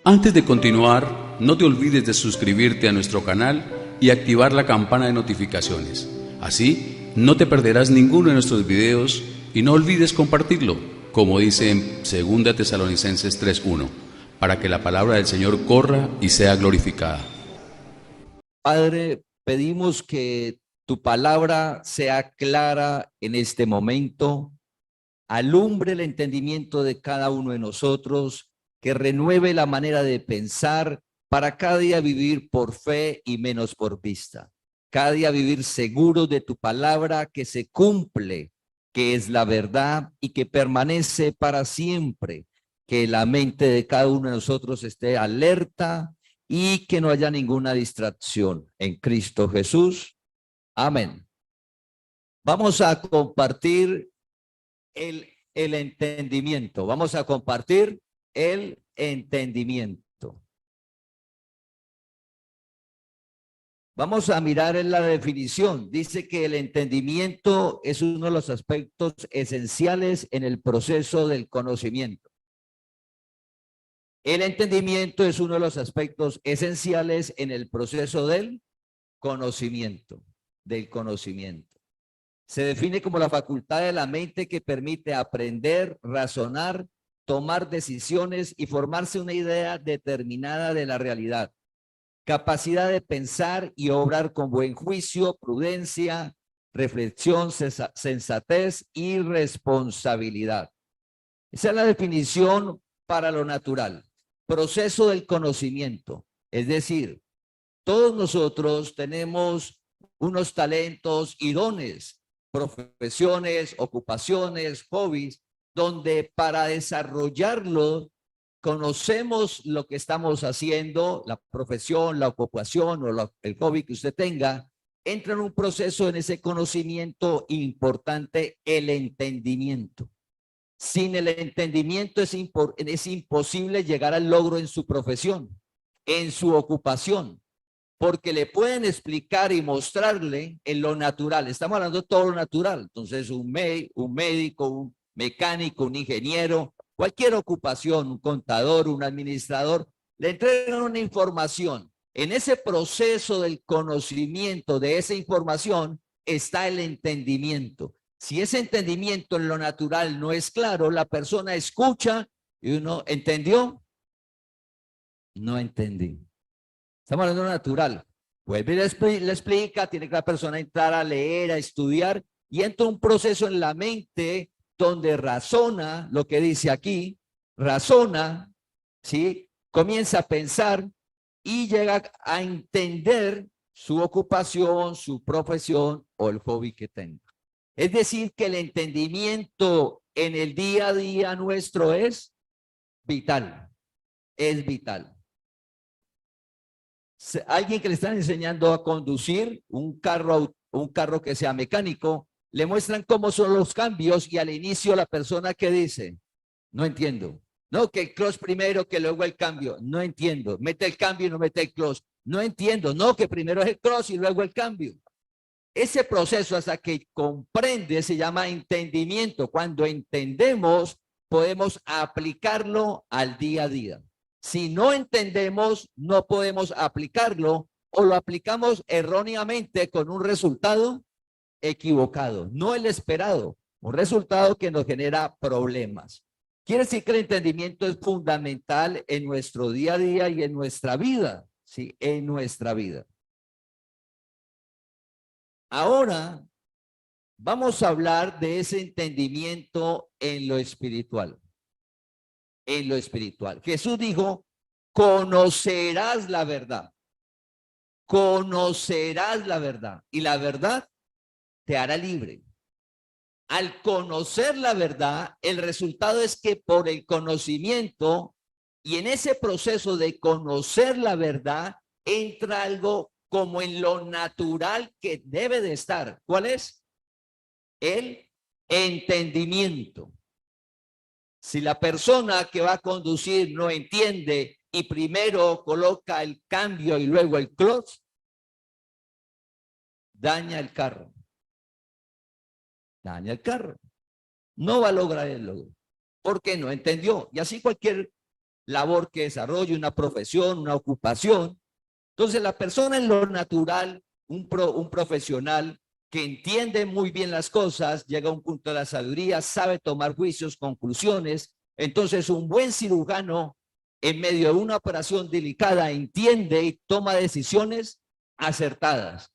Antes de continuar, no te olvides de suscribirte a nuestro canal y activar la campana de notificaciones. Así, no te perderás ninguno de nuestros videos y no olvides compartirlo, como dice en 2 Tesalonicenses 3:1, para que la palabra del Señor corra y sea glorificada. Padre, pedimos que tu palabra sea clara en este momento, alumbre el entendimiento de cada uno de nosotros, que renueve la manera de pensar para cada día vivir por fe y menos por vista. Cada día vivir seguros de tu palabra que se cumple, que es la verdad y que permanece para siempre. Que la mente de cada uno de nosotros esté alerta y que no haya ninguna distracción. En Cristo Jesús. Amén. Vamos a compartir el entendimiento. Vamos a compartir el entendimiento. Vamos a mirar en la definición. Dice que el entendimiento es uno de los aspectos esenciales en el proceso del conocimiento. El entendimiento es uno de los aspectos esenciales en el proceso del conocimiento, Se define como la facultad de la mente que permite aprender, razonar, tomar decisiones y formarse una idea determinada de la realidad. Capacidad de pensar y obrar con buen juicio, prudencia, reflexión, sensatez y responsabilidad. Esa es la definición para lo natural. Proceso del conocimiento. Es decir, todos nosotros tenemos unos talentos y dones, profesiones, ocupaciones, hobbies, donde para desarrollarlo conocemos lo que estamos haciendo, la profesión, la ocupación o el hobby que usted tenga, entra en un proceso en ese conocimiento importante, el entendimiento. Sin el entendimiento es imposible llegar al logro en su profesión, en su ocupación, porque le pueden explicar y mostrarle en lo natural. Estamos hablando de todo lo natural. Entonces, un médico, un mecánico, un ingeniero, cualquier ocupación, un contador, un administrador, le entregan una información. En ese proceso del conocimiento de esa información está el entendimiento. Si ese entendimiento en lo natural no es claro, la persona escucha y uno, ¿entendió? No entendí. Estamos hablando de lo natural. Vuelve y le explica, tiene que la persona entrar a leer, a estudiar, y entra un proceso en la mente donde razona lo que dice aquí, razona, ¿sí? Comienza a pensar y llega a entender su ocupación, su profesión o el hobby que tenga. Es decir, que el entendimiento en el día a día nuestro es vital, es vital. Alguien que le están enseñando a conducir un carro que sea mecánico, le muestran cómo son los cambios y al inicio la persona que dice, no entiendo. No, que el clutch primero, que luego el cambio. No entiendo. Mete el cambio y no mete el clutch. No entiendo. No, que primero es el clutch y luego el cambio. Ese proceso hasta que comprende se llama entendimiento. Cuando entendemos, podemos aplicarlo al día a día. Si no entendemos, no podemos aplicarlo o lo aplicamos erróneamente con un resultado equivocado, no el esperado, un resultado que nos genera problemas. Quiere decir que el entendimiento es fundamental en nuestro día a día y en nuestra vida, ¿sí? En nuestra vida. Ahora vamos a hablar de ese entendimiento en lo espiritual. En lo espiritual. Jesús dijo, conocerás la verdad. Conocerás la verdad. Y la verdad te hará libre. Al conocer la verdad, el resultado es que por el conocimiento y en ese proceso de conocer la verdad, entra algo como en lo natural que debe de estar. ¿Cuál es? El entendimiento. Si la persona que va a conducir no entiende y primero coloca el cambio y luego el clutch, daña el carro. Daña el carro. No va a lograr el logro porque no entendió. Y así cualquier labor que desarrolle, una profesión, una ocupación. Entonces, la persona en lo natural, un profesional que entiende muy bien las cosas, llega a un punto de la sabiduría, sabe tomar juicios, conclusiones. Entonces, un buen cirujano, en medio de una operación delicada, entiende y toma decisiones acertadas,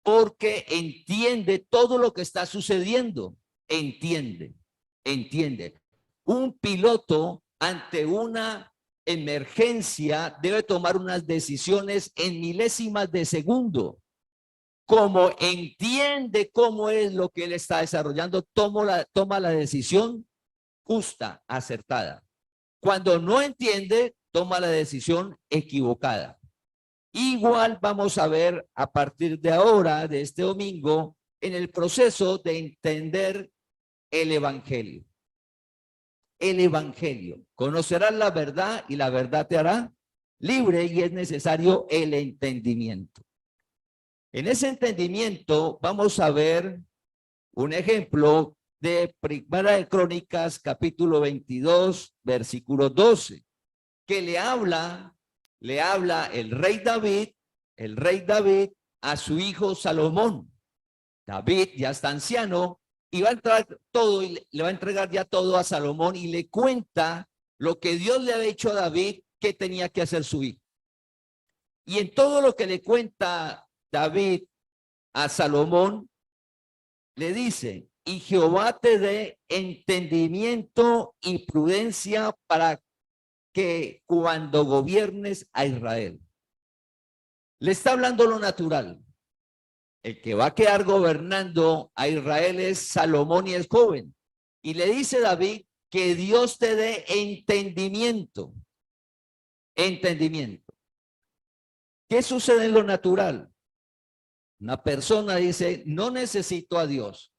porque entiende todo lo que está sucediendo. Entiende. Un piloto ante una emergencia debe tomar unas decisiones en milésimas de segundo. Como entiende cómo es lo que él está desarrollando, toma la decisión justa, acertada. Cuando no entiende, toma la decisión equivocada. Igual vamos a ver a partir de ahora, de este domingo, en el proceso de entender el evangelio. El evangelio. Conocerás la verdad y la verdad te hará libre, y es necesario el entendimiento. En ese entendimiento vamos a ver un ejemplo de Primera de Crónicas, capítulo 22, versículo 12, que le habla el rey David a su hijo Salomón. David ya está anciano y va a entrar todo y le va a entregar ya todo a Salomón, y le cuenta lo que Dios le había dicho a David que tenía que hacer su hijo. Y en todo lo que le cuenta David a Salomón, le dice: y Jehová te dé entendimiento y prudencia para que cuando gobiernes a Israel. Le está hablando lo natural. El que va a quedar gobernando a Israel es Salomón y es joven. Y le dice David que Dios te dé entendimiento. Entendimiento. ¿Qué sucede en lo natural? Una persona dice: no necesito a Dios.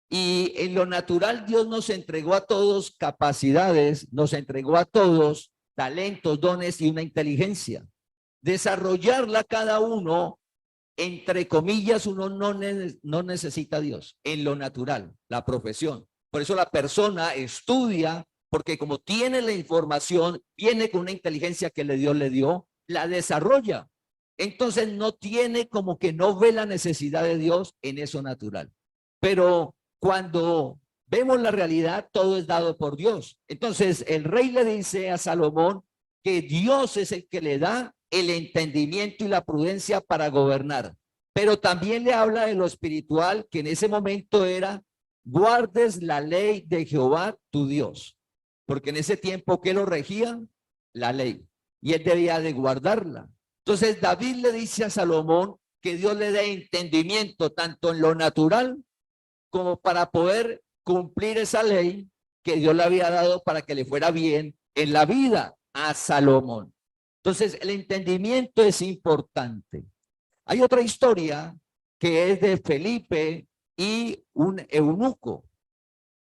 Y en lo natural Dios nos entregó a todos capacidades, nos entregó a todos talentos, dones y una inteligencia. Desarrollarla cada uno, entre comillas, uno no necesita a Dios en lo natural, la profesión. Por eso la persona estudia, porque como tiene la información, viene con una inteligencia que Dios le dio, la desarrolla. Entonces no tiene, como que no ve la necesidad de Dios en eso natural. Pero cuando vemos la realidad, todo es dado por Dios. Entonces el rey le dice a Salomón que Dios es el que le da el entendimiento y la prudencia para gobernar. Pero también le habla de lo espiritual, que en ese momento era: guardes la ley de Jehová tu Dios. Porque en ese tiempo, ¿qué lo regía? La ley. Y él debía de guardarla. Entonces David le dice a Salomón que Dios le dé entendimiento tanto en lo natural como para poder cumplir esa ley que Dios le había dado para que le fuera bien en la vida a Salomón. Entonces el entendimiento es importante. Hay otra historia que es de Felipe y un eunuco.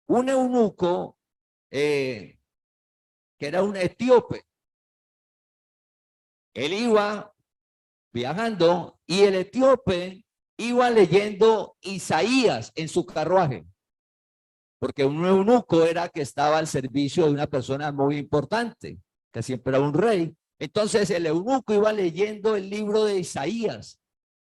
Un eunuco que era un etíope. Él iba viajando y el etíope iba leyendo Isaías en su carruaje, porque un eunuco era que estaba al servicio de una persona muy importante, que siempre era un rey. Entonces el eunuco iba leyendo el libro de Isaías,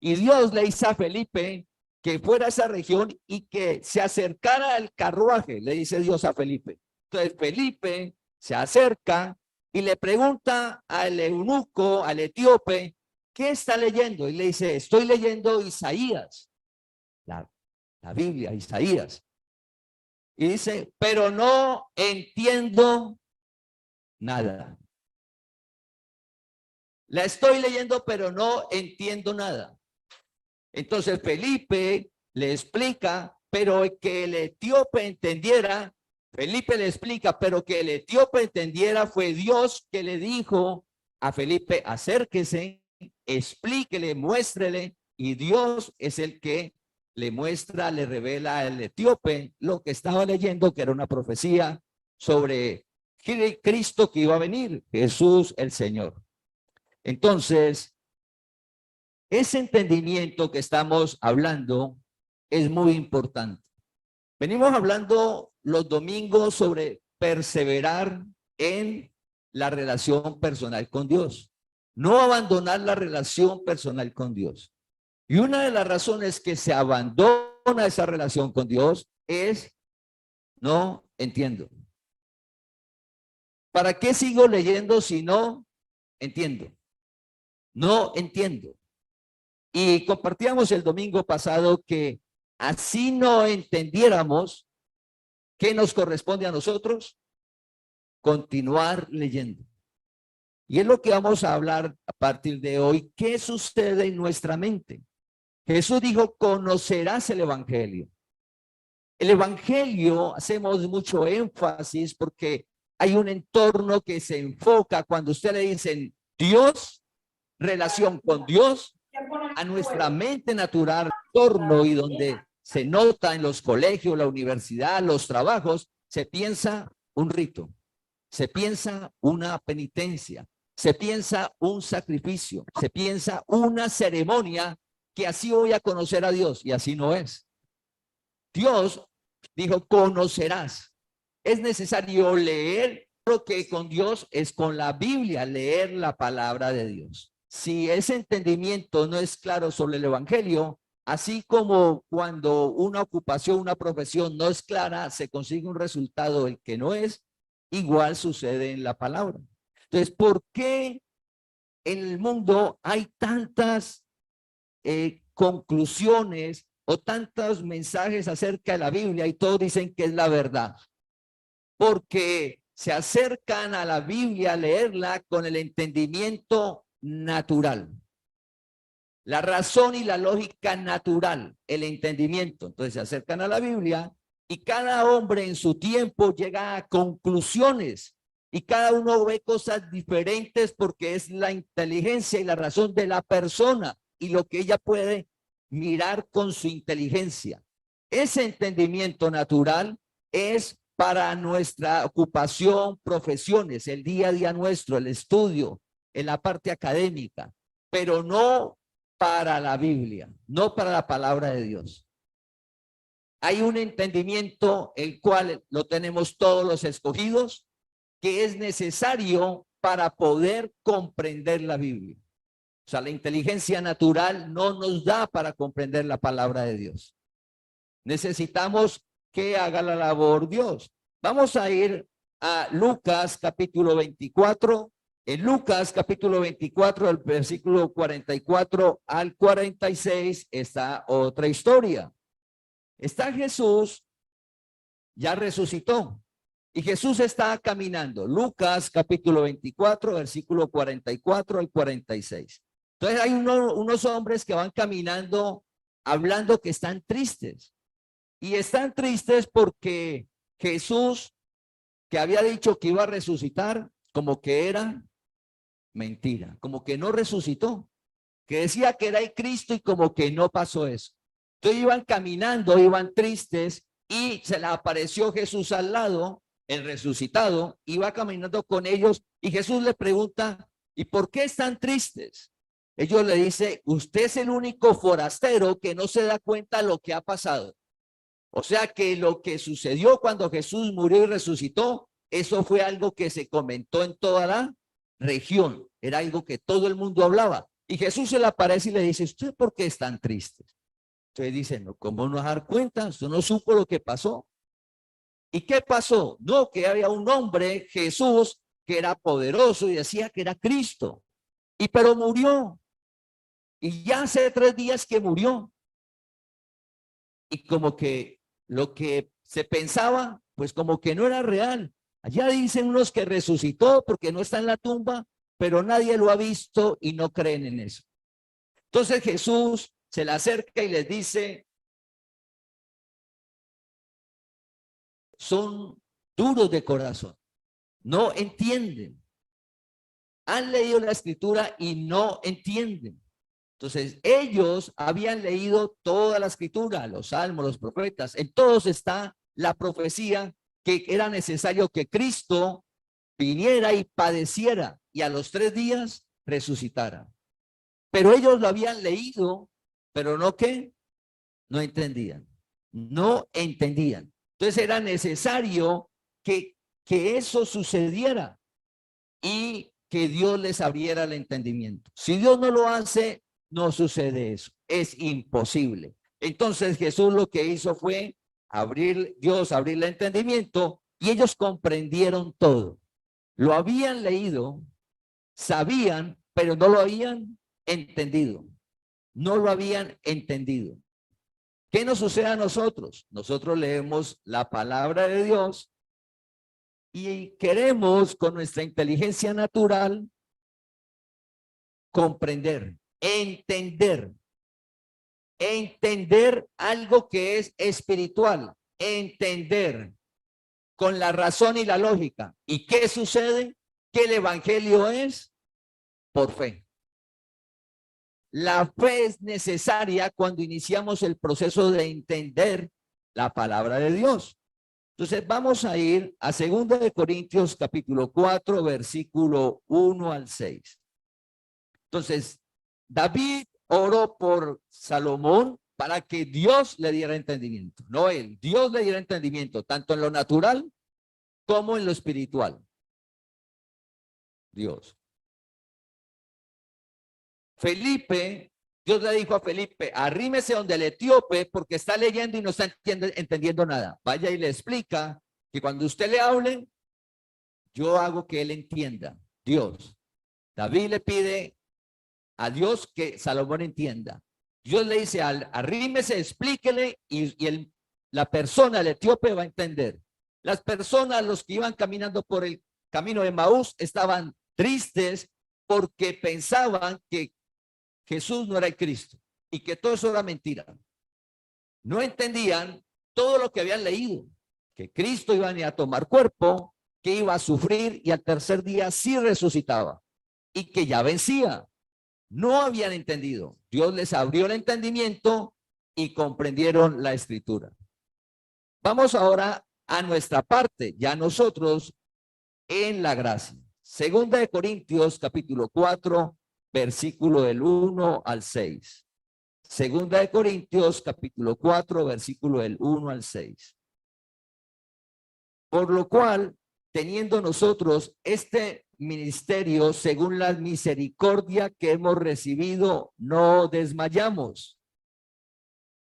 y Dios le dice a Felipe que fuera a esa región y que se acercara al carruaje, le dice Dios a Felipe. Entonces Felipe se acerca y le pregunta al eunuco, al etíope, ¿qué está leyendo? Y le dice: estoy leyendo Isaías, la Biblia, Isaías. Y dice: pero no entiendo nada. La estoy leyendo, pero no entiendo nada. Entonces Felipe le explica, pero que el etíope entendiera. Felipe le explica, pero que el etíope entendiera, fue Dios que le dijo a Felipe: acérquese, explíquele, muéstrele, y Dios es el que le muestra, le revela al etíope lo que estaba leyendo, que era una profecía sobre Cristo que iba a venir, Jesús el Señor. Entonces, ese entendimiento que estamos hablando es muy importante. Venimos hablando los domingos sobre perseverar en la relación personal con Dios. No abandonar la relación personal con Dios. Y una de las razones que se abandona esa relación con Dios es, no entiendo. ¿Para qué sigo leyendo si no entiendo? No entiendo. Y compartíamos el domingo pasado que así no entendiéramos qué nos corresponde a nosotros, continuar leyendo. Y es lo que vamos a hablar a partir de hoy. ¿Qué sucede en nuestra mente? Jesús dijo, conocerás el evangelio. El evangelio, hacemos mucho énfasis porque hay un entorno que se enfoca cuando usted le dicen Dios, relación con Dios, a nuestra mente natural, entorno y donde se nota en los colegios, la universidad, los trabajos, se piensa un rito, se piensa una penitencia, se piensa un sacrificio, se piensa una ceremonia que así voy a conocer a Dios y así no es. Dios dijo, conocerás. Es necesario leer, lo que con Dios es con la Biblia, leer la palabra de Dios. Si ese entendimiento no es claro sobre el evangelio, así como cuando una ocupación, una profesión no es clara, se consigue un resultado el que no es, igual sucede en la palabra. Entonces, ¿por qué en el mundo hay tantas conclusiones o tantos mensajes acerca de la Biblia y todos dicen que es la verdad? Porque se acercan a la Biblia a leerla con el entendimiento natural. La razón y la lógica natural, el entendimiento. Entonces se acercan a la Biblia y cada hombre en su tiempo llega a conclusiones y cada uno ve cosas diferentes porque es la inteligencia y la razón de la persona y lo que ella puede mirar con su inteligencia. Ese entendimiento natural es para nuestra ocupación, profesiones, el día a día nuestro, el estudio, en la parte académica, pero no para la Biblia, no para la palabra de Dios. Hay un entendimiento el cual lo tenemos todos los escogidos, que es necesario para poder comprender la Biblia. O sea, la inteligencia natural no nos da para comprender la palabra de Dios. Necesitamos que haga la labor Dios. Vamos a ir a Lucas capítulo 24. En Lucas capítulo 24, el versículo 44 al 46, está otra historia. Está Jesús, ya resucitó, y Jesús está caminando. Lucas capítulo 24, versículo 44 al 46. Entonces hay unos hombres que van caminando hablando que están tristes. Y están tristes porque Jesús, que había dicho que iba a resucitar, como que era mentira, como que no resucitó, que decía que era el Cristo y como que no pasó eso. Entonces iban caminando, iban tristes y se les apareció Jesús al lado, el resucitado, iba caminando con ellos y Jesús le pregunta, ¿y por qué están tristes? Ellos le dicen, usted es el único forastero que no se da cuenta de lo que ha pasado. O sea que lo que sucedió cuando Jesús murió y resucitó, eso fue algo que se comentó en toda la región. Era algo que todo el mundo hablaba. Y Jesús se le aparece y le dice, ¿usted por qué están tristes? Entonces dicen, no, ¿cómo no dar cuenta? Usted no supo lo que pasó. ¿Y qué pasó? No, que había un hombre, Jesús, que era poderoso y decía que era Cristo. Y pero murió. Y ya hace 3 días que murió. Y como que lo que se pensaba, pues como que no era real. Allá dicen unos que resucitó porque no está en la tumba, pero nadie lo ha visto y no creen en eso. Entonces Jesús se le acerca y les dice, son duros de corazón, no entienden. Han leído la escritura y no entienden. Entonces, ellos habían leído toda la escritura, los salmos, los profetas, en todos está la profecía que era necesario que Cristo viniera y padeciera y a los 3 días resucitara. Pero ellos lo habían leído, pero no ¿qué? No entendían, no entendían. Entonces era necesario que eso sucediera. y que Dios les abriera el entendimiento. Si Dios no lo hace, no sucede eso. Es imposible. Entonces Jesús lo que hizo fue abrir el entendimiento y ellos comprendieron todo. Lo habían leído, sabían, pero no lo habían entendido. No lo habían entendido. ¿Qué nos sucede a nosotros? Nosotros leemos la palabra de Dios y queremos con nuestra inteligencia natural comprender, entender algo que es espiritual, entender con la razón y la lógica. ¿Y qué sucede? Que el evangelio es por fe. La fe es necesaria cuando iniciamos el proceso de entender la palabra de Dios. Entonces vamos a ir a 2 Corintios capítulo 4, versículo 1 al 6. Entonces, David oró por Salomón para que Dios le diera entendimiento. No él, Dios le diera entendimiento, tanto en lo natural como en lo espiritual. Dios. Felipe, Dios le dijo a Felipe, arrímese donde el etíope porque está leyendo y no está entendiendo nada. Vaya y le explica que cuando usted le hable, yo hago que él entienda. Dios. David le pide a Dios que Salomón entienda. Dios le dice, arrímese, explíquele y la persona, el etíope, va a entender. Las personas, los que iban caminando por el camino de Maús, estaban tristes porque pensaban que Jesús no era el Cristo y que todo eso era mentira. No entendían todo lo que habían leído, que Cristo iba a venir a tomar cuerpo, que iba a sufrir y al tercer día sí resucitaba y que ya vencía. No habían entendido. Dios les abrió el entendimiento y comprendieron la escritura. Vamos ahora a nuestra parte, ya nosotros en la gracia. 2 Corintios capítulo 4, versículo del 1 al 6. 2 Corintios capítulo 4, versículo del 1 al 6. Por lo cual, teniendo nosotros este ministerio según la misericordia que hemos recibido, no desmayamos.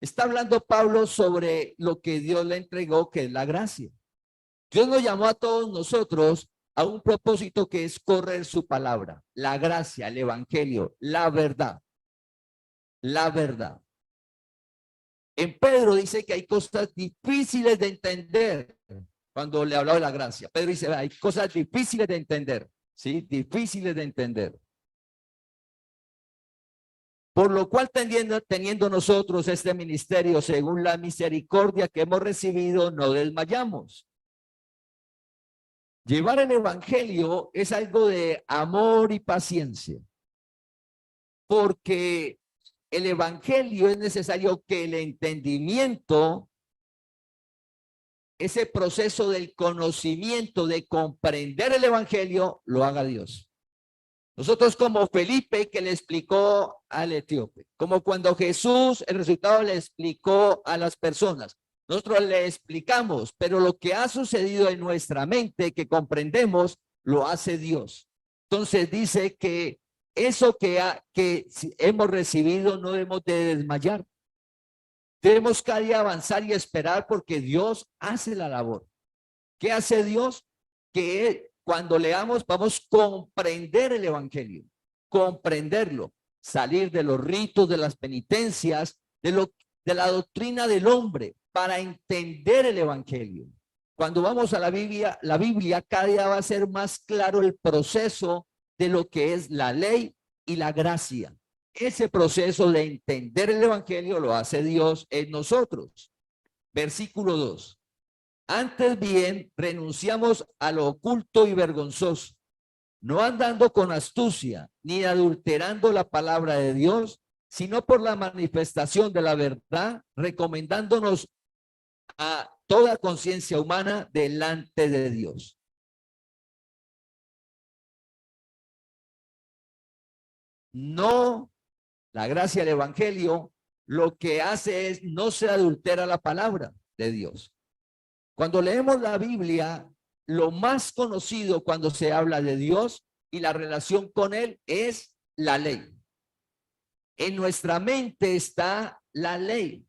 Está hablando Pablo sobre lo que Dios le entregó, que es la gracia. Dios nos llamó a todos nosotros a un propósito que es correr su palabra, la gracia, el evangelio, la verdad. La verdad. En Pedro dice que hay cosas difíciles de entender cuando le hablaba de la gracia. Pedro dice, hay cosas difíciles de entender, ¿sí? Difíciles de entender. Por lo cual, teniendo nosotros este ministerio según la misericordia que hemos recibido, no desmayamos. Llevar el evangelio es algo de amor y paciencia, porque el evangelio es necesario que el entendimiento, ese proceso del conocimiento, de comprender el evangelio, lo haga Dios. Nosotros como Felipe que le explicó al etíope, como cuando Jesús el resultado le explicó a las personas. Nosotros le explicamos, pero lo que ha sucedido en nuestra mente que comprendemos, lo hace Dios. Entonces dice que eso que hemos recibido no debemos de desmayar. Debemos cada día avanzar y esperar porque Dios hace la labor. ¿Qué hace Dios? Que cuando leamos vamos a comprender el evangelio, comprenderlo, salir de los ritos, de las penitencias, de la doctrina del hombre para entender el evangelio. Cuando vamos a la Biblia cada día va a ser más claro el proceso de lo que es la ley y la gracia. Ese proceso de entender el evangelio lo hace Dios en nosotros. Versículo 2. Antes bien, renunciamos a lo oculto y vergonzoso, no andando con astucia, ni adulterando la palabra de Dios, sino por la manifestación de la verdad, recomendándonos a toda conciencia humana delante de Dios. No, la gracia del evangelio lo que hace es no se adultera la palabra de Dios. Cuando leemos la Biblia, lo más conocido cuando se habla de Dios y la relación con Él es la ley. En nuestra mente está la ley,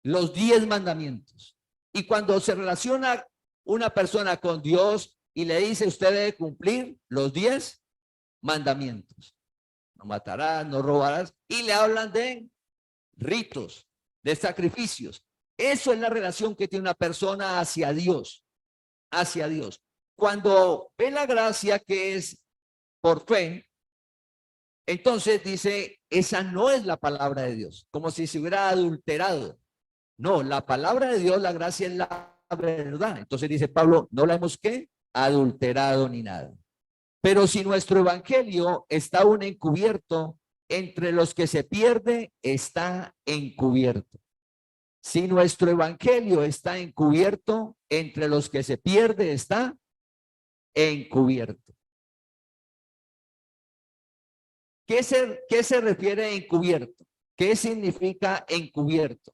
los 10 mandamientos. Y cuando se relaciona una persona con Dios y le dice, usted debe cumplir los 10 mandamientos. No matarás, no robarás. Y le hablan de ritos, de sacrificios. Eso es la relación que tiene una persona hacia Dios. Hacia Dios. Cuando ve la gracia que es por fe, entonces dice, esa no es la palabra de Dios, como si se hubiera adulterado. No, la palabra de Dios, la gracia es la verdad. Entonces dice Pablo, no la hemos ¿qué? Adulterado ni nada. Pero si nuestro evangelio está aún encubierto, entre los que se pierde está encubierto. Si nuestro evangelio está encubierto, entre los que se pierde está encubierto. ¿Qué se refiere a encubierto? ¿Qué significa encubierto?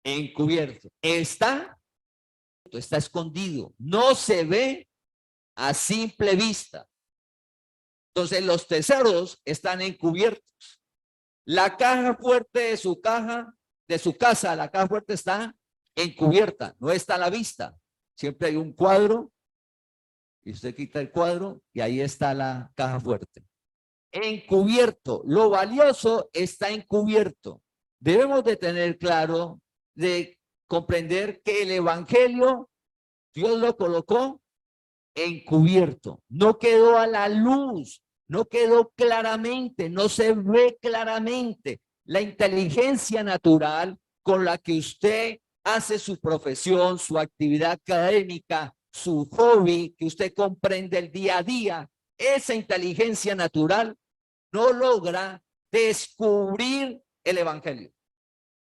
Encubierto. Está escondido. No se ve a simple vista. Entonces los tesoros están encubiertos. La caja fuerte de su casa, la caja fuerte está encubierta, no está a la vista. Siempre hay un cuadro y usted quita el cuadro y ahí está la caja fuerte. Encubierto, lo valioso está encubierto. Debemos de tener claro, de comprender que el evangelio Dios lo colocó encubierto, no quedó a la luz, no quedó claramente, no se ve claramente. La inteligencia natural con la que usted hace su profesión, su actividad académica, su hobby, que usted comprende el día a día, esa inteligencia natural no logra descubrir el evangelio.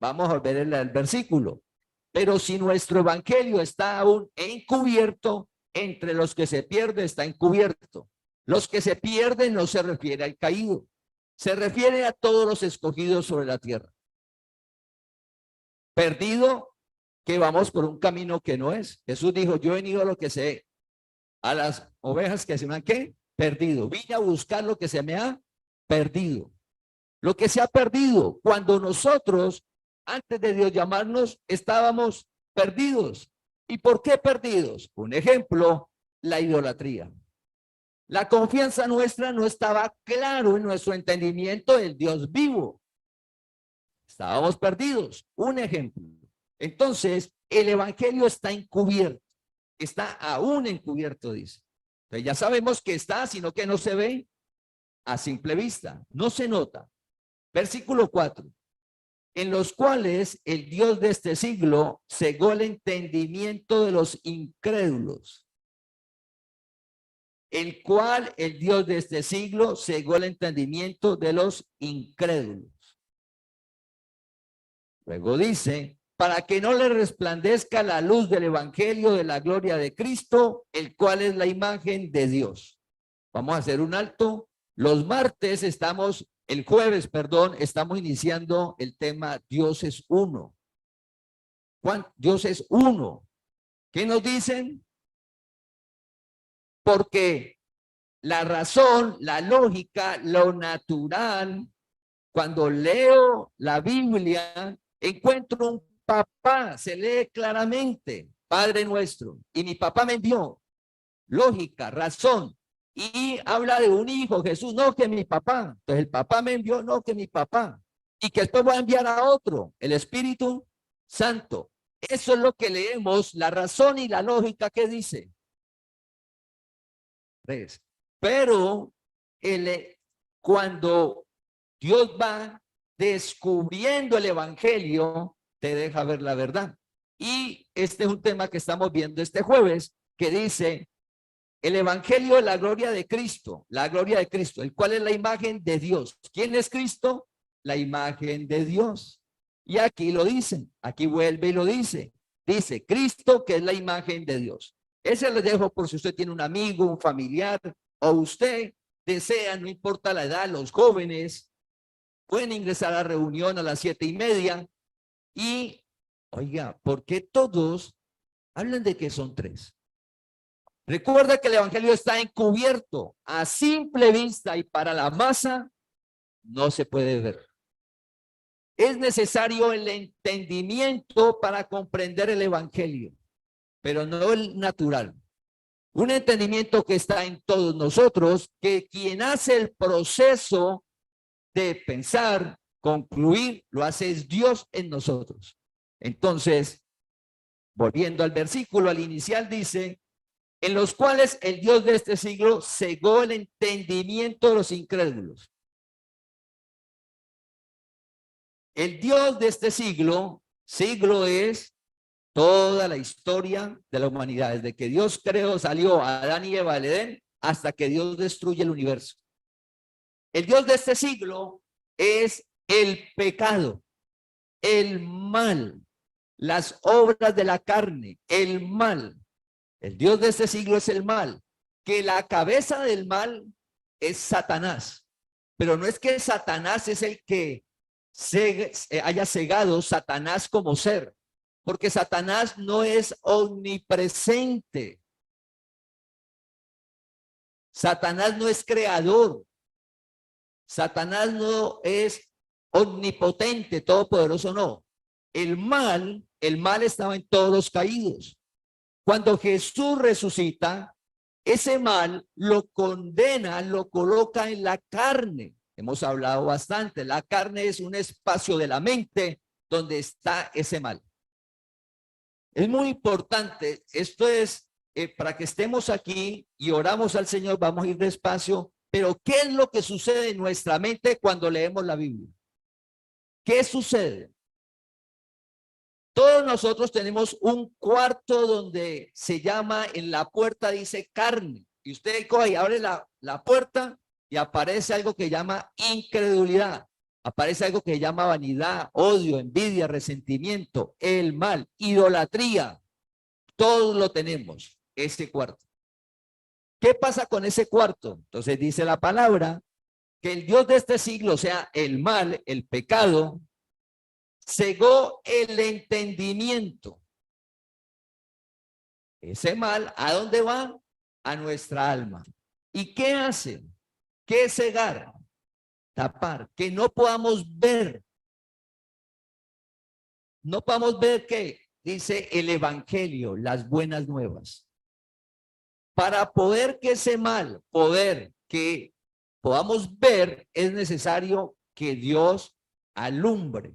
Vamos a ver el versículo. Pero si nuestro evangelio está aún encubierto, entre los que se pierde está encubierto. Los que se pierden no se refiere al caído, se refiere a todos los escogidos sobre la tierra. Perdido, que vamos por un camino que no es. Jesús dijo, yo he venido a lo que sé, a las ovejas que se me han ¿qué? Perdido. Vine a buscar lo que se me ha perdido. Lo que se ha perdido cuando nosotros, antes de Dios llamarnos, estábamos perdidos. ¿Y por qué perdidos? Un ejemplo, la idolatría. La confianza nuestra no estaba claro en nuestro entendimiento del Dios vivo. Estábamos perdidos. Un ejemplo. Entonces, el evangelio está encubierto. Está aún encubierto, dice. Entonces, ya sabemos que está, sino que no se ve a simple vista. No se nota. Versículo 4. En los cuales el Dios de este siglo cegó el entendimiento de los incrédulos. El cual el Dios de este siglo cegó el entendimiento de los incrédulos. Luego dice, para que no le resplandezca la luz del evangelio de la gloria de Cristo, el cual es la imagen de Dios. Vamos a hacer un alto. Los martes el jueves, estamos iniciando el tema Dios es uno. Dios es uno. ¿Qué nos dicen? Porque la razón, la lógica, lo natural, cuando leo la Biblia, encuentro un papá, se lee claramente, Padre nuestro, y mi papá me envió. Lógica, razón. Y habla de un hijo, Jesús, no que mi papá. Entonces el papá me envió, no que mi papá. Y que después va a enviar a otro, el Espíritu Santo. Eso es lo que leemos, la razón y la lógica que dice. Pero cuando Dios va descubriendo el evangelio, te deja ver la verdad. Y este es un tema que estamos viendo este jueves, que dice el evangelio de la gloria de Cristo, el cual es la imagen de Dios. ¿Quién es Cristo? La imagen de Dios. Y aquí lo dicen, aquí vuelve y lo dice. Dice Cristo, que es la imagen de Dios. Ese les dejo por si usted tiene un amigo, un familiar, o usted desea, no importa la edad, los jóvenes pueden ingresar a la reunión a las 7:30 y Oiga, ¿por qué todos hablan de que son tres? Recuerda que el evangelio está encubierto a simple vista y para la masa no se puede ver. Es necesario el entendimiento para comprender el evangelio, pero no el natural. Un entendimiento que está en todos nosotros, que quien hace el proceso de pensar, concluir, lo hace es Dios en nosotros. Entonces, volviendo al versículo, al inicial dice, en los cuales el Dios de este siglo cegó el entendimiento de los incrédulos. El Dios de este siglo, siglo es toda la historia de la humanidad, desde que Dios creó, salió a Adán y Eva del Edén, hasta que Dios destruye el universo. El Dios de este siglo es el pecado, el mal, las obras de la carne, el mal. El Dios de este siglo es el mal, que la cabeza del mal es Satanás. Pero no es que Satanás es el que haya cegado Satanás como ser, porque Satanás no es omnipresente. Satanás no es creador. Satanás no es omnipotente, todopoderoso, no. El mal estaba en todos los caídos. Cuando Jesús resucita, ese mal lo condena, lo coloca en la carne. Hemos hablado bastante. La carne es un espacio de la mente donde está ese mal. Es muy importante. Esto es para que estemos aquí y oramos al Señor. Vamos a ir despacio. Pero ¿qué es lo que sucede en nuestra mente cuando leemos la Biblia? ¿Qué sucede? Todos nosotros tenemos un cuarto donde se llama, en la puerta dice carne. Y usted coge y abre la puerta y aparece algo que llama incredulidad. Aparece algo que llama vanidad, odio, envidia, resentimiento, el mal, idolatría. Todos lo tenemos, ese cuarto. ¿Qué pasa con ese cuarto? Entonces dice la palabra que el Dios de este siglo, o sea, el mal, el pecado, cegó el entendimiento. Ese mal, ¿a dónde va? A nuestra alma. ¿Y qué hace? ¿Qué es cegar? Tapar, que no podamos ver. No podamos ver qué dice el evangelio, las buenas nuevas. Para poder que ese mal, que podamos ver, es necesario que Dios alumbre,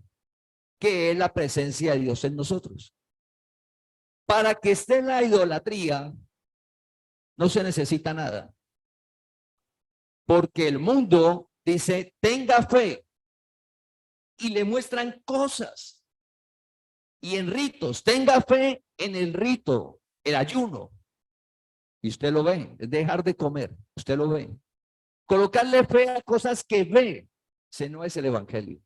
que es la presencia de Dios en nosotros. Para que esté en la idolatría, no se necesita nada. Porque el mundo dice, tenga fe, y le muestran cosas. Y en ritos, tenga fe en el rito, el ayuno. Y usted lo ve, es dejar de comer, usted lo ve. Colocarle fe a cosas que ve, ese no es el evangelio.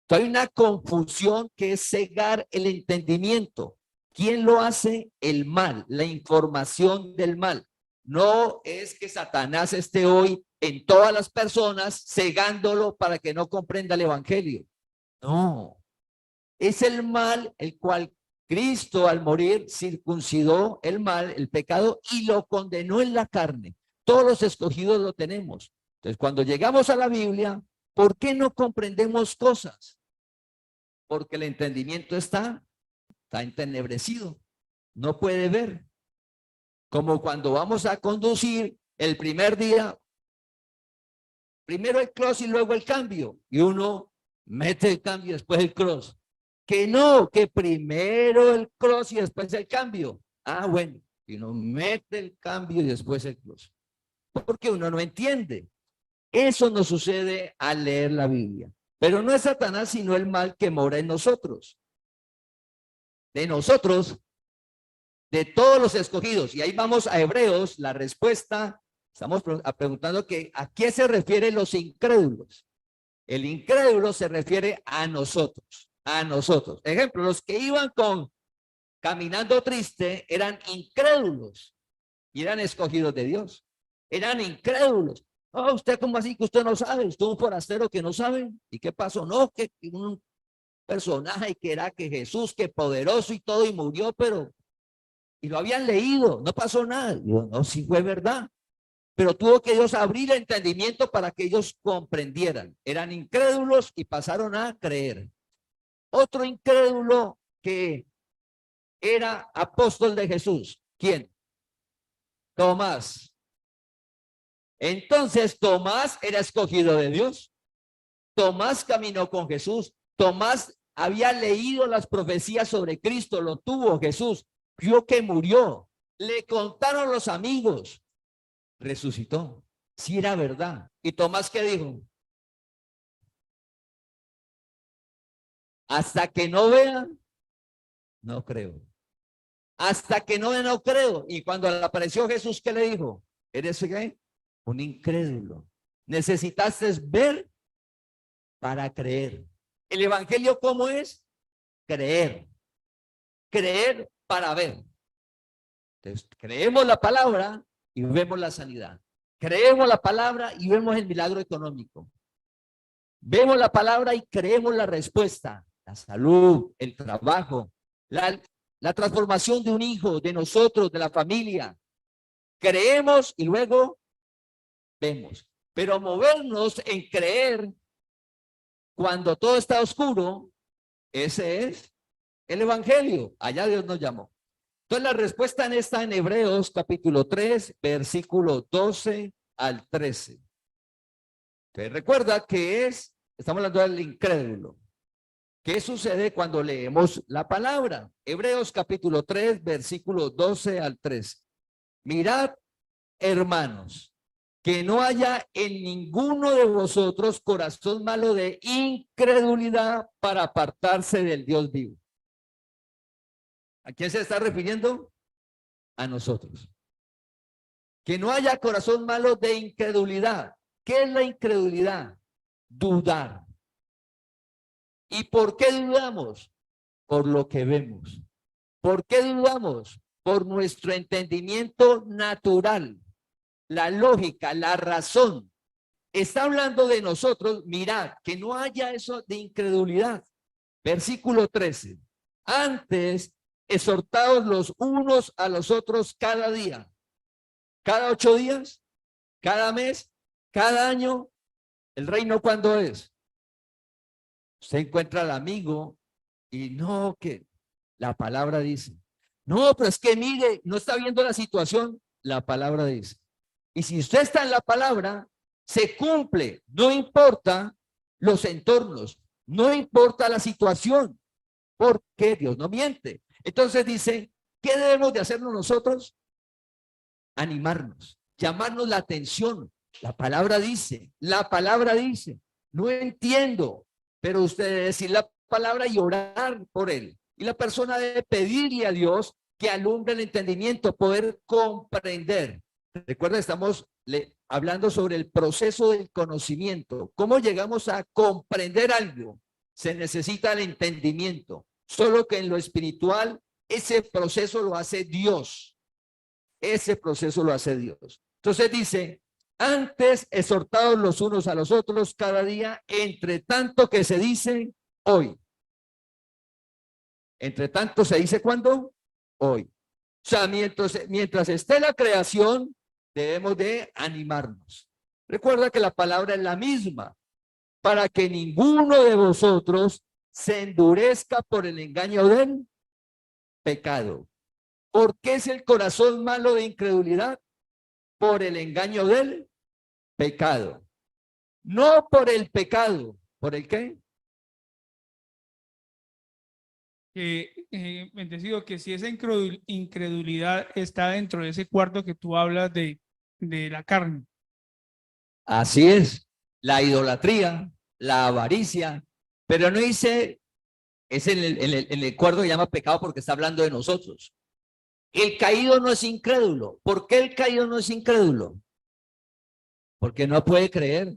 Entonces hay una confusión que es cegar el entendimiento. ¿Quién lo hace? El mal, la información del mal. No es que Satanás esté hoy en todas las personas cegándolo para que no comprenda el evangelio. No, es el mal el cual Cristo al morir circuncidó el mal, el pecado, y lo condenó en la carne. Todos los escogidos lo tenemos. Entonces, cuando llegamos a la Biblia, ¿por qué no comprendemos cosas? Porque el entendimiento está entenebrecido, no puede ver. Como cuando vamos a conducir el primer día, primero el cross y luego el cambio, y uno mete el cambio y después el cross. Que no, que primero el cross y después el cambio. Ah, bueno, y uno mete el cambio y después el cross. Porque uno no entiende. Eso nos sucede al leer la Biblia. Pero no es Satanás, sino el mal que mora en nosotros. De nosotros, de todos los escogidos. Y ahí vamos a Hebreos, la respuesta, estamos preguntando que ¿a qué se refieren los incrédulos? El incrédulo se refiere a nosotros, a nosotros. Ejemplo, los que iban caminando triste eran incrédulos y eran escogidos de Dios. Eran incrédulos. Oh, ¿usted cómo así que usted no sabe? ¿Usted es un forastero que no sabe? ¿Y qué pasó? No, que personaje que era que Jesús, que poderoso y todo, y murió, pero, y lo habían leído, no pasó nada. Digo, no, sí fue verdad. Pero tuvo que Dios abrir el entendimiento para que ellos comprendieran. Eran incrédulos y pasaron a creer. Otro incrédulo que era apóstol de Jesús. ¿Quién? Tomás. Entonces Tomás era escogido de Dios. Tomás caminó con Jesús. Tomás había leído las profecías sobre Cristo, lo tuvo Jesús, vio que murió. Le contaron los amigos. Resucitó. Sí era verdad. ¿Y Tomás qué dijo? Hasta que no vea, no creo. Hasta que no vea, no creo. Y cuando le apareció Jesús, ¿qué le dijo? ¿Eres qué? Un incrédulo. Necesitaste ver para creer. ¿El evangelio cómo es? Creer. Creer para ver. Entonces, creemos la palabra y vemos la sanidad. Creemos la palabra y vemos el milagro económico. Vemos la palabra y creemos la respuesta. La salud, el trabajo, la transformación de un hijo, de nosotros, de la familia. Creemos y luego vemos. Pero movernos en creer cuando todo está oscuro, ese es el evangelio. Allá Dios nos llamó. Entonces la respuesta está en Hebreos capítulo 3, versículo 12 al 13. Entonces recuerda que estamos hablando del incrédulo. ¿Qué sucede cuando leemos la palabra? Hebreos capítulo 3, versículo 12 al 13. Mirad, hermanos, que no haya en ninguno de vosotros corazón malo de incredulidad para apartarse del Dios vivo. ¿A quién se está refiriendo? A nosotros. Que no haya corazón malo de incredulidad. ¿Qué es la incredulidad? Dudar. ¿Y por qué dudamos? Por lo que vemos. ¿Por qué dudamos? Por nuestro entendimiento natural, la lógica, la razón. Está hablando de nosotros, mirad, que no haya eso de incredulidad. Versículo 13. Antes, exhortaos los unos a los otros cada día. Cada 8 días, cada mes, cada año. ¿El reino cuándo es? Usted encuentra al amigo y no, que la palabra dice. No, pero es que mire, no está viendo la situación. La palabra dice. Y si usted está en la palabra, se cumple. No importa los entornos, no importa la situación, porque Dios no miente. Entonces dice, ¿qué debemos de hacernos nosotros? Animarnos, llamarnos la atención. La palabra dice, no entiendo, pero usted debe decir la palabra y orar por él. Y la persona debe pedirle a Dios que alumbre el entendimiento, poder comprender. Recuerda, estamos hablando sobre el proceso del conocimiento. ¿Cómo llegamos a comprender algo? Se necesita el entendimiento. Solo que en lo espiritual, ese proceso lo hace Dios. Ese proceso lo hace Dios. Entonces dice, antes exhortados los unos a los otros cada día, entre tanto que se dice hoy. Entre tanto se dice ¿cuándo? Hoy. O sea, mientras esté la creación, debemos de animarnos. Recuerda que la palabra es la misma, para que ninguno de vosotros se endurezca por el engaño del pecado. ¿Por qué es el corazón malo de incredulidad? Por el engaño del pecado. No por el pecado. ¿Por el qué? Bendecido, que si esa incredulidad está dentro de ese cuarto que tú hablas de la carne. Así es. La idolatría, la avaricia, pero no dice, es en el cuarto que llama pecado porque está hablando de nosotros. El caído no es incrédulo. ¿Por qué el caído no es incrédulo? Porque no puede creer.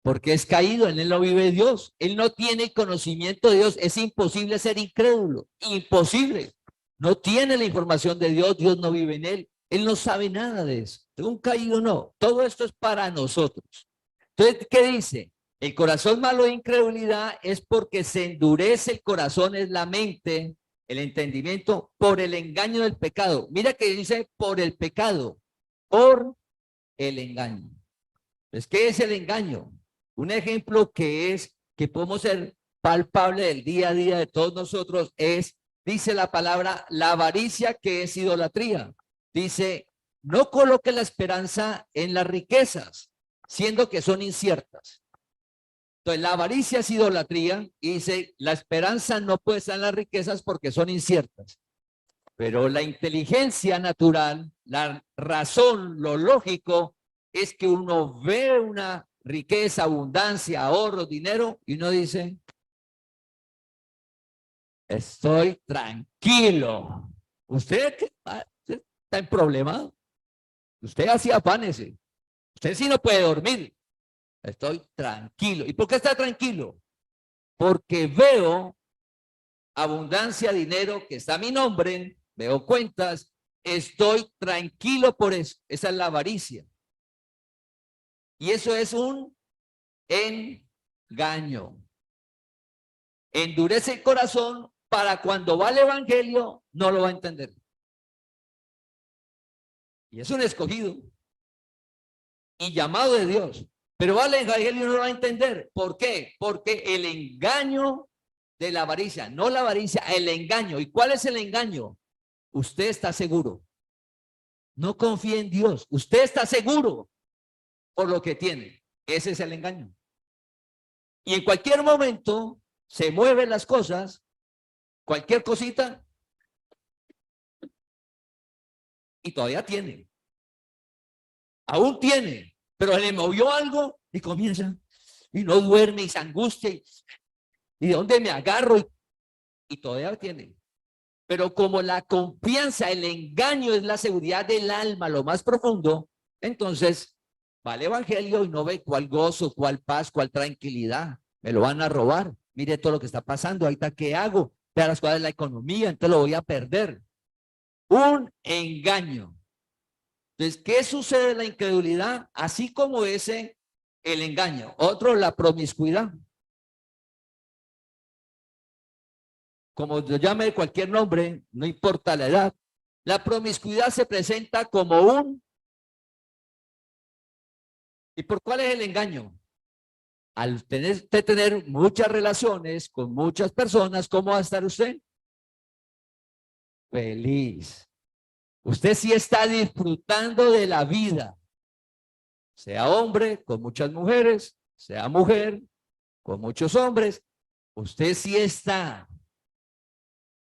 Porque es caído, en él no vive Dios. Él no tiene conocimiento de Dios. Es imposible ser incrédulo. Imposible. No tiene la información de Dios. Dios no vive en él. Él no sabe nada de eso. Un caído no. Todo esto es para nosotros. Entonces, ¿qué dice? El corazón malo de incredulidad es porque se endurece el corazón, es la mente, el entendimiento, por el engaño del pecado. Mira que dice por el pecado, por el engaño. Entonces, ¿qué es el engaño? Un ejemplo que podemos ser palpable del día a día de todos nosotros es, dice la palabra, la avaricia, que es idolatría. Dice, no coloque la esperanza en las riquezas, siendo que son inciertas. Entonces, la avaricia es idolatría y dice, la esperanza no puede estar en las riquezas porque son inciertas. Pero la inteligencia natural, la razón, lo lógico, es que uno ve una riqueza, abundancia, ahorro, dinero, y uno dice, estoy tranquilo. Usted está en problema. Usted así afánese. Usted sí no puede dormir. Estoy tranquilo. ¿Y por qué está tranquilo? Porque veo abundancia, dinero, que está a mi nombre, veo cuentas, estoy tranquilo por eso. Esa es la avaricia. Y eso es un engaño. Endurece el corazón para cuando va al evangelio, no lo va a entender. Y es un escogido y llamado de Dios. Pero va al evangelio y no lo va a entender. ¿Por qué? Porque el engaño de la avaricia, no la avaricia, el engaño. ¿Y cuál es el engaño? Usted está seguro. No confía en Dios. Usted está seguro por lo que tiene. Ese es el engaño. Y en cualquier momento se mueven las cosas, cualquier cosita, y todavía tiene. Aún tiene, pero le movió algo y comienza, y no duerme y se angustia, y de dónde me agarro, y todavía tiene. Pero como la confianza, el engaño es la seguridad del alma, lo más profundo, entonces va al evangelio y no ve cuál gozo, cuál paz, cuál tranquilidad. Me lo van a robar. Mire todo lo que está pasando. Ahorita, ¿qué hago? Vea las cosas de la economía, entonces lo voy a perder. Un engaño. Entonces, ¿qué sucede en la incredulidad? Así como ese, el engaño. Otro, la promiscuidad. Como yo llame cualquier nombre, no importa la edad. La promiscuidad se presenta como un... ¿Y por cuál es el engaño? Al tener muchas relaciones con muchas personas, ¿cómo va a estar usted? Feliz. Usted sí está disfrutando de la vida. Sea hombre con muchas mujeres, sea mujer con muchos hombres. Usted sí está.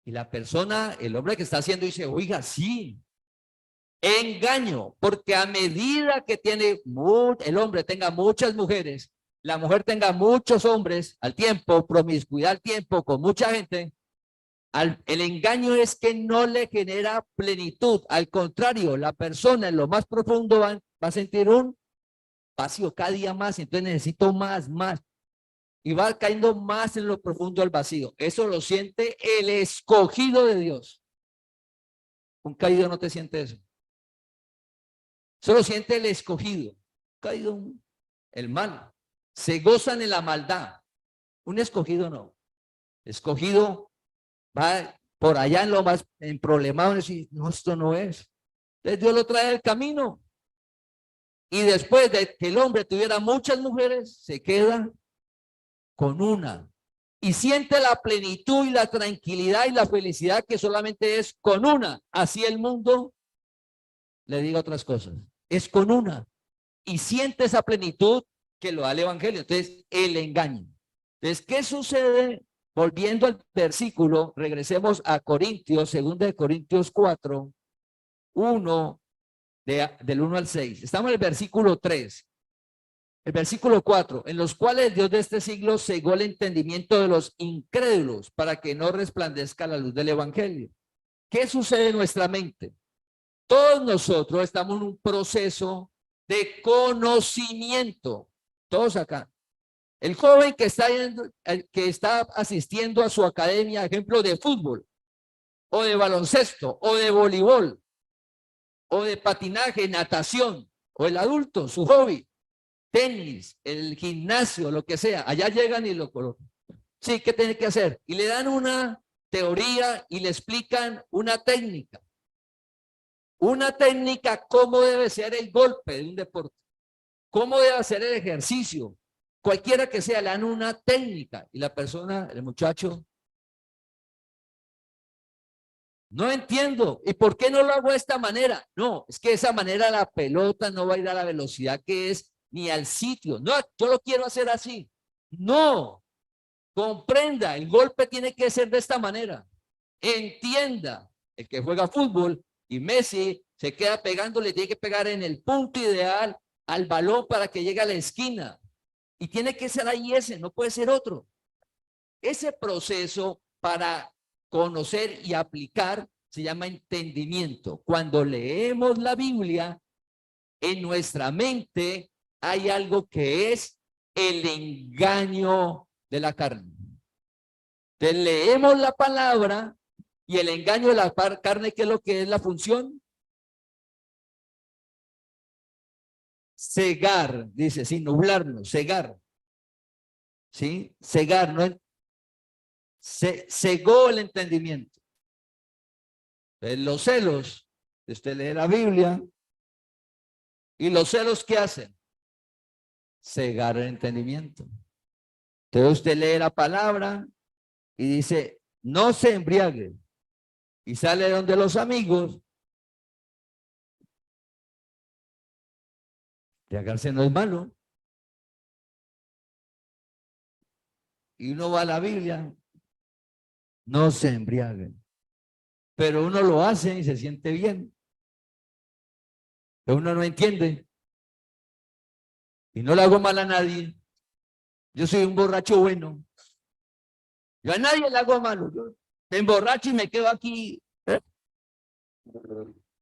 Y la persona, el hombre que está haciendo dice, oiga, sí. Engaño, porque a medida que tiene el hombre tenga muchas mujeres, la mujer tenga muchos hombres al tiempo, promiscuidad al tiempo, con mucha gente, el engaño es que no le genera plenitud. Al contrario, la persona en lo más profundo va a sentir un vacío cada día más, entonces necesito más. Y va cayendo más en lo profundo del vacío. Eso lo siente el escogido de Dios. Un caído no te siente eso. Solo siente el escogido. Caído, el mal. Se gozan en la maldad. Un escogido no. Escogido va por allá en lo más en problemado y decir, no, esto no es. Entonces Dios lo trae al camino. Y después de que el hombre tuviera muchas mujeres, se queda con una. Y siente la plenitud y la tranquilidad y la felicidad que solamente es con una. Así el mundo le diga otras cosas. Es con una. Y siente esa plenitud que lo da el evangelio. Entonces, el engaño. Entonces, ¿qué sucede? Volviendo al versículo, regresemos a Corintios, 2 de Corintios 4, 1, del 1 al 6. Estamos en el versículo 3. El versículo 4, en los cuales Dios de este siglo cegó el entendimiento de los incrédulos para que no resplandezca la luz del evangelio. ¿Qué sucede en nuestra mente? Todos nosotros estamos en un proceso de conocimiento. Todos acá. El joven que está asistiendo a su academia, ejemplo, de fútbol, o de baloncesto, o de voleibol, o de patinaje, natación, o el adulto, su hobby. tenis, el gimnasio, lo que sea, allá llegan y lo colocan. Sí, ¿qué tiene que hacer? Y le dan una teoría y le explican una técnica. Una técnica, cómo debe ser el golpe de un deporte, cómo debe ser el ejercicio, cualquiera que sea, le dan una técnica y la persona, el muchacho, no entiendo. ¿Y por qué no lo hago de esta manera? No, es que de esa manera la pelota no va a ir a la velocidad que es ni al sitio. No, yo lo quiero hacer así. No, comprenda, el golpe tiene que ser de esta manera. Entienda, el que juega fútbol y Messi se queda pegando, le tiene que pegar en el punto ideal al balón para que llegue a la esquina. Y tiene que ser ahí ese, no puede ser otro. Ese proceso para conocer y aplicar se llama entendimiento. Cuando leemos la Biblia, en nuestra mente hay algo que es el engaño de la carne. Entonces leemos la palabra y el engaño de la carne, ¿qué es lo que es la función? Cegar, dice, sin nublarnos, cegar. ¿Sí? Cegar, ¿no? Cegó el entendimiento. Los celos, usted lee la Biblia, y los celos, ¿qué hacen? Cegar el entendimiento. Entonces usted lee la palabra y dice, no se embriague. Y sale donde los amigos. Embriagarse no es malo. Y uno va a la Biblia, no se embriague. Pero uno lo hace y se siente bien. Pero uno no entiende. Y no le hago mal a nadie. Yo soy un borracho bueno. Yo a nadie le hago malo. Yo me emborracho y me quedo aquí.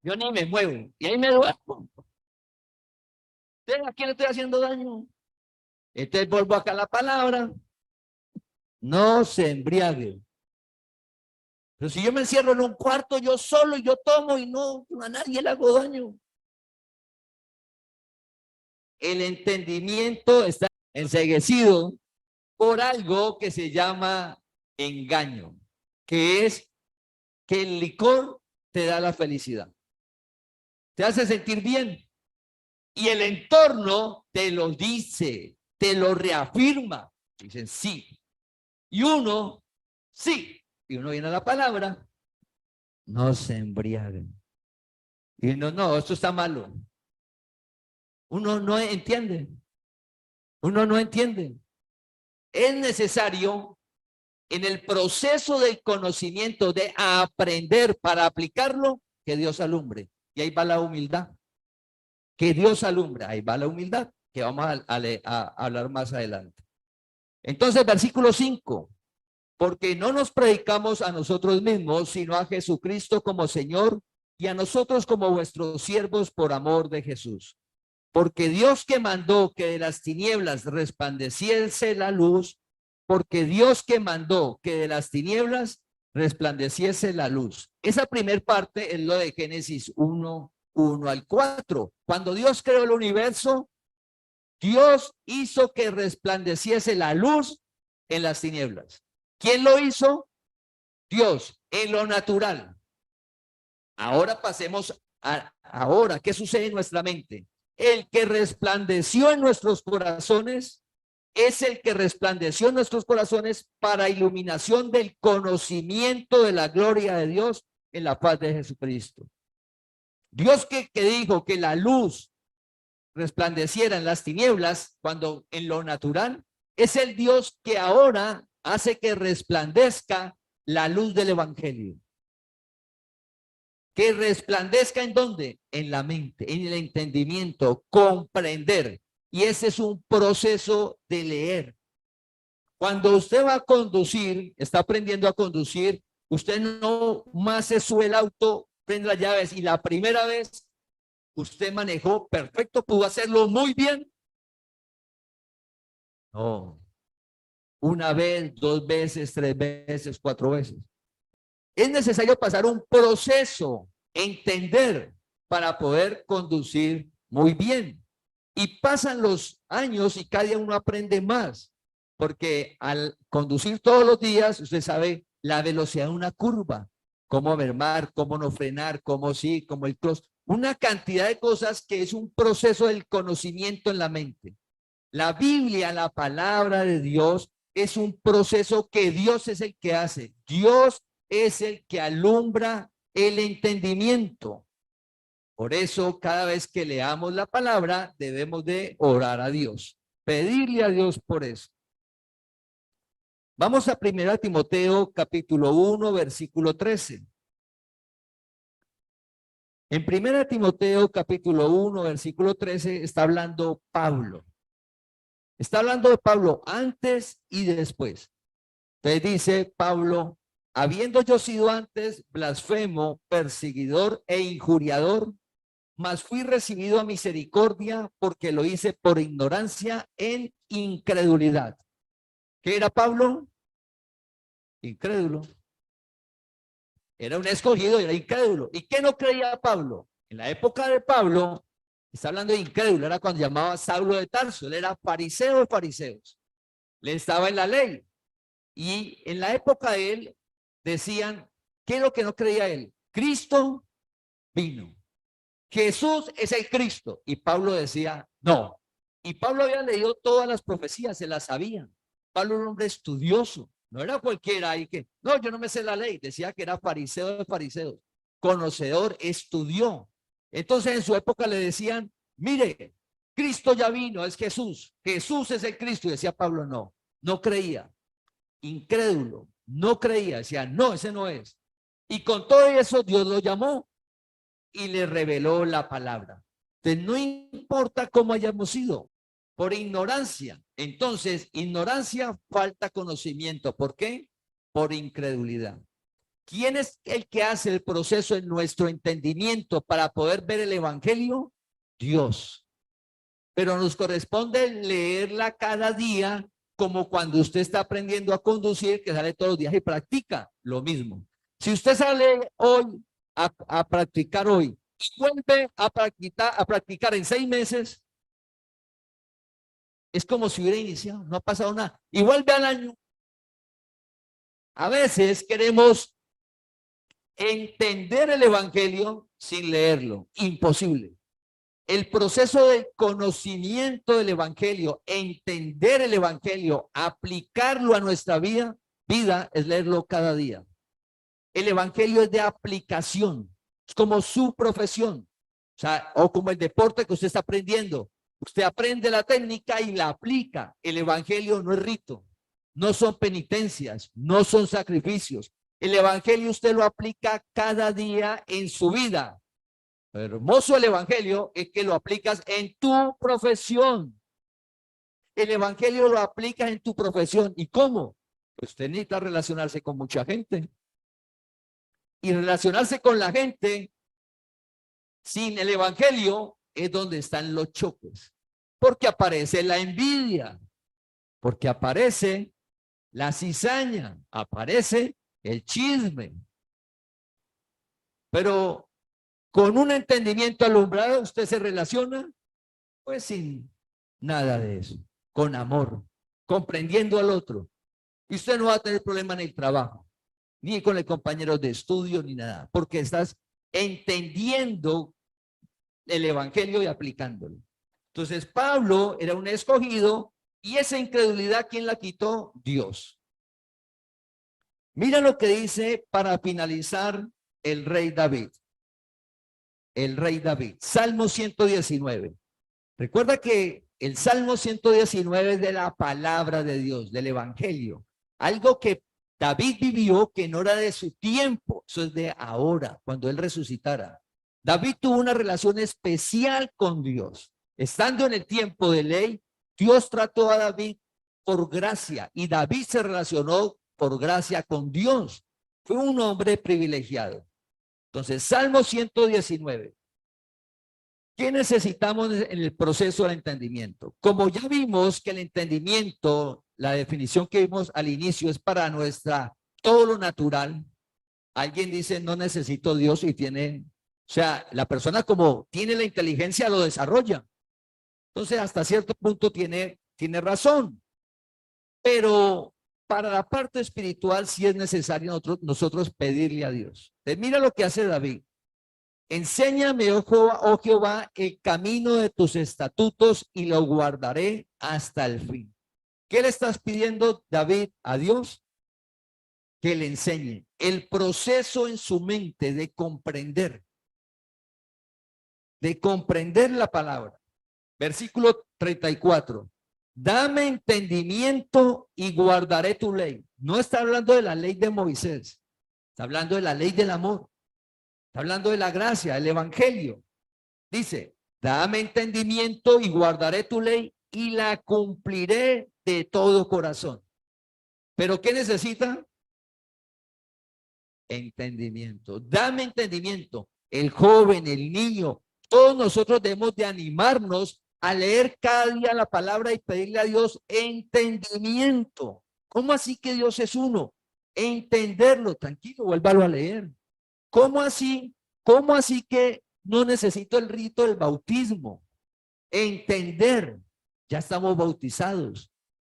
Yo ni me muevo. Y ahí me duermo. ¿A quién le estoy haciendo daño? Entonces vuelvo acá a la palabra. No se embriague. Pero si yo me encierro en un cuarto yo solo y yo tomo y no a nadie le hago daño. El entendimiento está enceguecido por algo que se llama engaño, que es que el licor te da la felicidad, te hace sentir bien y el entorno te lo dice, te lo reafirma. Dicen sí. Y uno, sí. Y uno viene a la palabra, no se embriaguen. Y uno, no, esto está malo. Uno no entiende. Uno no entiende. Es necesario en el proceso del conocimiento de aprender para aplicarlo, que Dios alumbre. Y ahí va la humildad. Que Dios alumbre. Ahí va la humildad, que vamos a hablar más adelante. Entonces, versículo 5. Porque no nos predicamos a nosotros mismos, sino a Jesucristo como Señor y a nosotros como vuestros siervos por amor de Jesús. Porque Dios que mandó que de las tinieblas resplandeciese la luz, porque Dios que mandó que de las tinieblas resplandeciese la luz. Esa primer parte es lo de Génesis 1 al 4. Cuando Dios creó el universo, Dios hizo que resplandeciese la luz en las tinieblas. ¿Quién lo hizo? Dios, en lo natural. Ahora pasemos a ahora, ¿qué sucede en nuestra mente? El que resplandeció en nuestros corazones es el que resplandeció en nuestros corazones para iluminación del conocimiento de la gloria de Dios en la paz de Jesucristo. Dios que dijo que la luz resplandeciera en las tinieblas, cuando en lo natural, es el Dios que ahora hace que resplandezca la luz del evangelio. Que resplandezca ¿en dónde? En la mente, en el entendimiento, comprender. Y ese es un proceso de leer. Cuando usted va a conducir, está aprendiendo a conducir, usted no más se sube el auto, prende las llaves y la primera vez usted manejó perfecto, pudo hacerlo muy bien. No. Una vez, 2 veces, 3 veces, 4 veces. Es necesario pasar un proceso, entender, para poder conducir muy bien. Y pasan los años y cada día uno aprende más, porque al conducir todos los días, usted sabe la velocidad de una curva, cómo mermar, cómo no frenar, cómo sí, cómo el cross, una cantidad de cosas que es un proceso del conocimiento en la mente. La Biblia, la palabra de Dios, es un proceso que Dios es el que hace. Dios es el que alumbra el entendimiento. Por eso, cada vez que leamos la palabra, debemos de orar a Dios, pedirle a Dios por eso. Vamos a 1 Timoteo capítulo 1, versículo 13. En 1 Timoteo capítulo 1, versículo 13 está hablando Pablo. Está hablando de Pablo antes y después. Entonces dice Pablo, habiendo yo sido antes blasfemo, perseguidor e injuriador, mas fui recibido a misericordia porque lo hice por ignorancia en incredulidad. ¿Qué era Pablo? Incrédulo. Era un escogido y era incrédulo. ¿Y qué no creía Pablo? En la época de Pablo, está hablando de incrédulo, era cuando llamaba a Saulo de Tarso, él era fariseo de fariseos. Le estaba en la ley. Y en la época de él decían, ¿qué es lo que no creía él? Cristo vino. Jesús es el Cristo. Y Pablo decía, no. Y Pablo había leído todas las profecías, se las sabía. Pablo era un hombre estudioso. No era cualquiera ahí que, no, yo no me sé la ley. Decía que era fariseo de fariseos. Conocedor, estudió. Entonces en su época le decían, mire, Cristo ya vino, es Jesús. Jesús es el Cristo. Y decía Pablo, no, no creía. Incrédulo, no creía. Decía, no, ese no es. Y con todo eso Dios lo llamó y le reveló la palabra. Entonces, no importa cómo hayamos sido, por ignorancia. Entonces, ignorancia, falta conocimiento. ¿Por qué? Por incredulidad. ¿Quién es el que hace el proceso en nuestro entendimiento para poder ver el evangelio? Dios. Pero nos corresponde leerla cada día, como cuando usted está aprendiendo a conducir, que sale todos los días y practica lo mismo. Si usted sale hoy a practicar hoy y vuelve a practicar en 6 meses, es como si hubiera iniciado, no ha pasado nada. Y vuelve al año. A veces queremos entender el evangelio sin leerlo. Imposible. El proceso de conocimiento del evangelio, entender el evangelio, aplicarlo a nuestra vida es leerlo cada día. El evangelio es de aplicación, es como su profesión, o sea, o como el deporte que usted está aprendiendo. Usted aprende la técnica y la aplica. El evangelio no es rito, no son penitencias, no son sacrificios. El evangelio usted lo aplica cada día en su vida. Lo hermoso del evangelio es que lo aplicas en tu profesión. El evangelio lo aplicas en tu profesión. ¿Y cómo? Pues usted necesita relacionarse con mucha gente. Y relacionarse con la gente sin el evangelio es donde están los choques. Porque aparece la envidia, porque aparece la cizaña, aparece el chisme. Pero con un entendimiento alumbrado usted se relaciona pues sin nada de eso, con amor, comprendiendo al otro. Y usted no va a tener problema en el trabajo, ni con el compañero de estudio, ni nada, porque estás entendiendo el evangelio y aplicándolo. Entonces Pablo era un escogido y esa incredulidad, ¿quién la quitó? Dios. Mira lo que dice para finalizar el rey David. El rey David, Salmo 119. Recuerda que el Salmo 119 es de la palabra de Dios, del evangelio. Algo que David vivió que no era de su tiempo, eso es de ahora, cuando él resucitara. David tuvo una relación especial con Dios. Estando en el tiempo de ley, Dios trató a David por gracia y David se relacionó por gracia con Dios. Fue un hombre privilegiado. Entonces, Salmo 119. ¿Qué necesitamos en el proceso del entendimiento? Como ya vimos que el entendimiento, la definición que vimos al inicio es para todo lo natural. Alguien dice, no necesito Dios y tiene, o sea, la persona como tiene la inteligencia lo desarrolla. Entonces, hasta cierto punto tiene razón. Pero para la parte espiritual sí es necesario nosotros pedirle a Dios. Entonces, mira lo que hace David. Enséñame, oh Jehová, el camino de tus estatutos y lo guardaré hasta el fin. ¿Qué le estás pidiendo, David, a Dios? Que le enseñe el proceso en su mente de comprender la palabra. Versículo 34. Dame entendimiento y guardaré tu ley. No está hablando de la ley de Moisés, está hablando de la ley del amor, está hablando de la gracia, el evangelio. Dice, dame entendimiento y guardaré tu ley y la cumpliré de todo corazón. ¿Pero qué necesita? Entendimiento. Dame entendimiento. El joven, el niño, todos nosotros debemos de animarnos a leer cada día la palabra y pedirle a Dios entendimiento. ¿Cómo así que Dios es uno? Entenderlo. Tranquilo, vuélvalo a leer. ¿Cómo así? ¿Cómo así que no necesito el rito del bautismo? Entender. Ya estamos bautizados.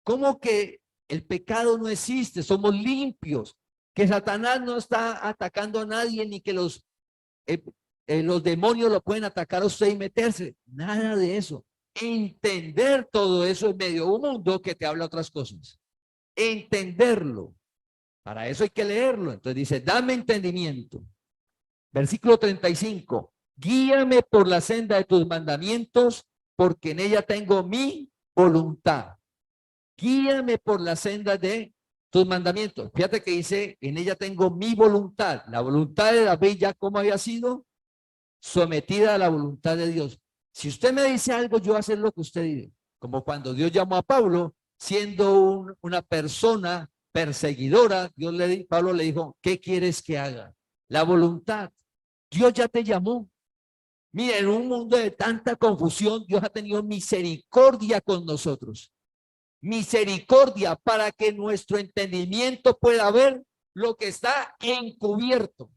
¿Cómo que el pecado no existe? Somos limpios. Que Satanás no está atacando a nadie, ni que los demonios lo pueden atacar a usted y meterse. Nada de eso. Entender todo eso en medio de un mundo que te habla otras cosas. Entenderlo. Para eso hay que leerlo. Entonces dice, dame entendimiento. Versículo 35. Guíame por la senda de tus mandamientos, porque en ella tengo mi voluntad. Guíame por la senda de tus mandamientos. Fíjate que dice, en ella tengo mi voluntad. La voluntad de David ya como había sido sometida a la voluntad de Dios. Si usted me dice algo, yo voy a hacer lo que usted dice. Como cuando Dios llamó a Pablo, siendo una persona perseguidora, Pablo le dijo, ¿qué quieres que haga? La voluntad. Dios ya te llamó. Mira, en un mundo de tanta confusión, Dios ha tenido misericordia con nosotros. Misericordia para que nuestro entendimiento pueda ver lo que está encubierto.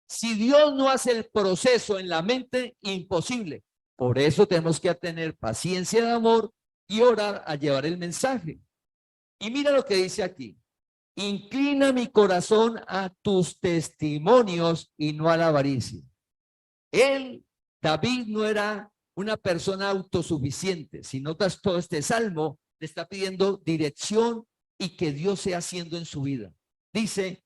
Si Dios no hace el proceso en la mente, imposible. Por eso tenemos que tener paciencia de amor y orar a llevar el mensaje. Y mira lo que dice aquí. Inclina mi corazón a tus testimonios y no a la avaricia. David no era una persona autosuficiente. Si notas todo este salmo, le está pidiendo dirección y que Dios sea haciendo en su vida. Dice,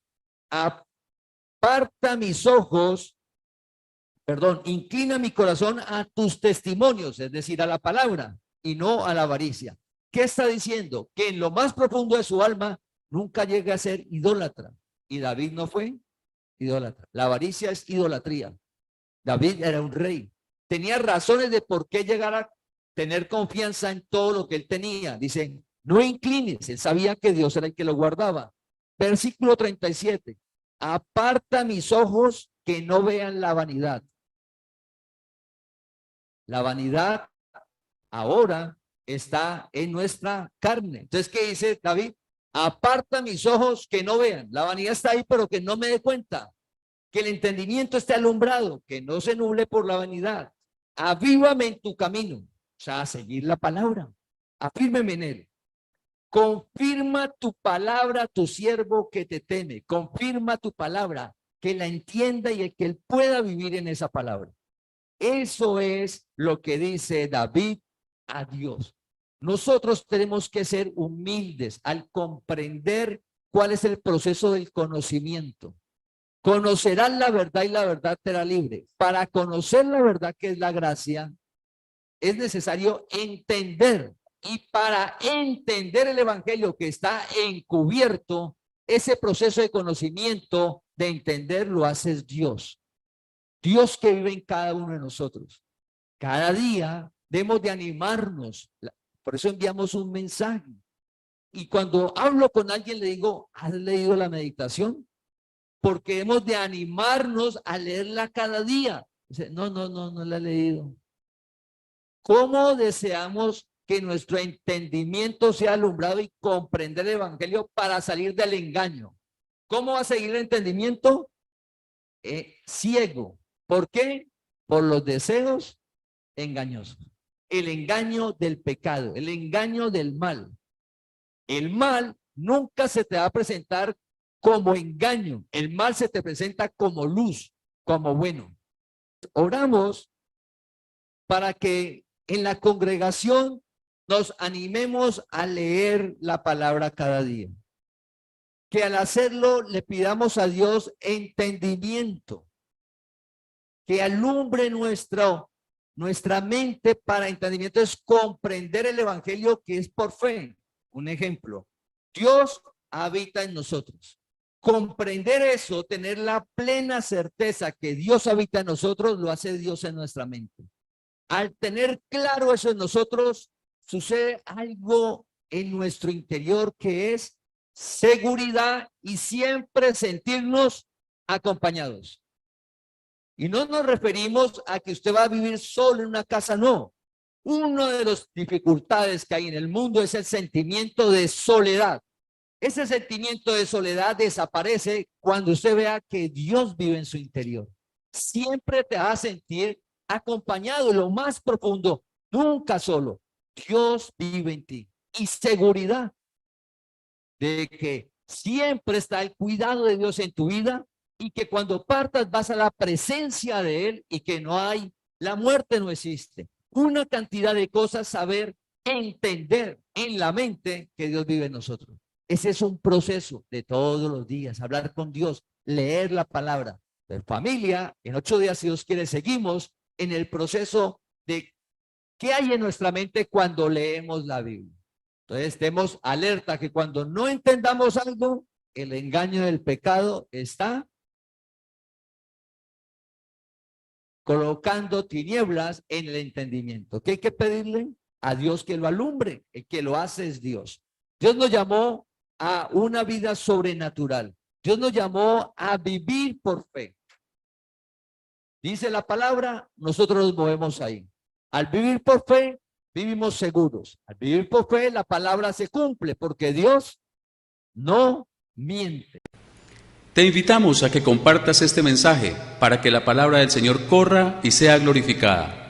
inclina mi corazón a tus testimonios, es decir, a la palabra y no a la avaricia. ¿Qué está diciendo? Que en lo más profundo de su alma nunca llega a ser idólatra. Y David no fue idólatra. La avaricia es idolatría. David era un rey. Tenía razones de por qué llegar a tener confianza en todo lo que él tenía. Dice, no inclines. Él sabía que Dios era el que lo guardaba. Versículo 37. Aparta mis ojos que no vean la vanidad. La vanidad ahora está en nuestra carne. Entonces, ¿qué dice David? Aparta mis ojos que no vean. La vanidad está ahí, pero que no me dé cuenta. Que el entendimiento esté alumbrado, que no se nuble por la vanidad. Avívame en tu camino. O sea, a seguir la palabra. Afírmeme en él. Confirma tu palabra a tu siervo que te teme. Confirma tu palabra, que la entienda y que él pueda vivir en esa palabra. Eso es lo que dice David a Dios. Nosotros tenemos que ser humildes al comprender cuál es el proceso del conocimiento. Conocerás la verdad y la verdad te hará libre. Para conocer la verdad, que es la gracia, es necesario entender. Y para entender el evangelio que está encubierto, ese proceso de conocimiento, de entender, lo hace Dios. Dios que vive en cada uno de nosotros. Cada día debemos de animarnos. Por eso enviamos un mensaje. Y cuando hablo con alguien le digo, ¿has leído la meditación? Porque hemos de animarnos a leerla cada día. Dice, no la he leído. ¿Cómo deseamos que nuestro entendimiento sea alumbrado y comprender el evangelio para salir del engaño? ¿Cómo va a seguir el entendimiento? Ciego. ¿Por qué? Por los deseos engañosos. el engaño del pecado, el engaño del mal. El mal nunca se te va a presentar como engaño. El mal se te presenta como luz, como bueno. Oramos para que en la congregación nos animemos a leer la palabra cada día. Que al hacerlo le pidamos a Dios entendimiento. Que alumbre nuestra mente para entendimiento, es comprender el evangelio que es por fe. Un ejemplo, Dios habita en nosotros. Comprender eso, tener la plena certeza que Dios habita en nosotros, lo hace Dios en nuestra mente. Al tener claro eso en nosotros, sucede algo en nuestro interior que es seguridad y siempre sentirnos acompañados. Y no nos referimos a que usted va a vivir solo en una casa, no. Una de las dificultades que hay en el mundo es el sentimiento de soledad. Ese sentimiento de soledad desaparece cuando usted vea que Dios vive en su interior. Siempre te va a sentir acompañado en lo más profundo, nunca solo. Dios vive en ti. Y seguridad de que siempre está el cuidado de Dios en tu vida y que cuando partas vas a la presencia de Él y que no hay, la muerte no existe. Una cantidad de cosas, saber, entender en la mente que Dios vive en nosotros. Ese es un proceso de todos los días, hablar con Dios, leer la palabra. De familia, en 8 días, si Dios quiere, seguimos en el proceso de qué hay en nuestra mente cuando leemos la Biblia. Entonces, estemos alerta que cuando no entendamos algo, el engaño del pecado está colocando tinieblas en el entendimiento. ¿Qué hay que pedirle? A Dios que lo alumbre. El que lo hace es Dios. Dios nos llamó a una vida sobrenatural. Dios nos llamó a vivir por fe. Dice la palabra, nosotros nos movemos ahí. Al vivir por fe, vivimos seguros. Al vivir por fe, la palabra se cumple porque Dios no miente. Te invitamos a que compartas este mensaje para que la palabra del Señor corra y sea glorificada.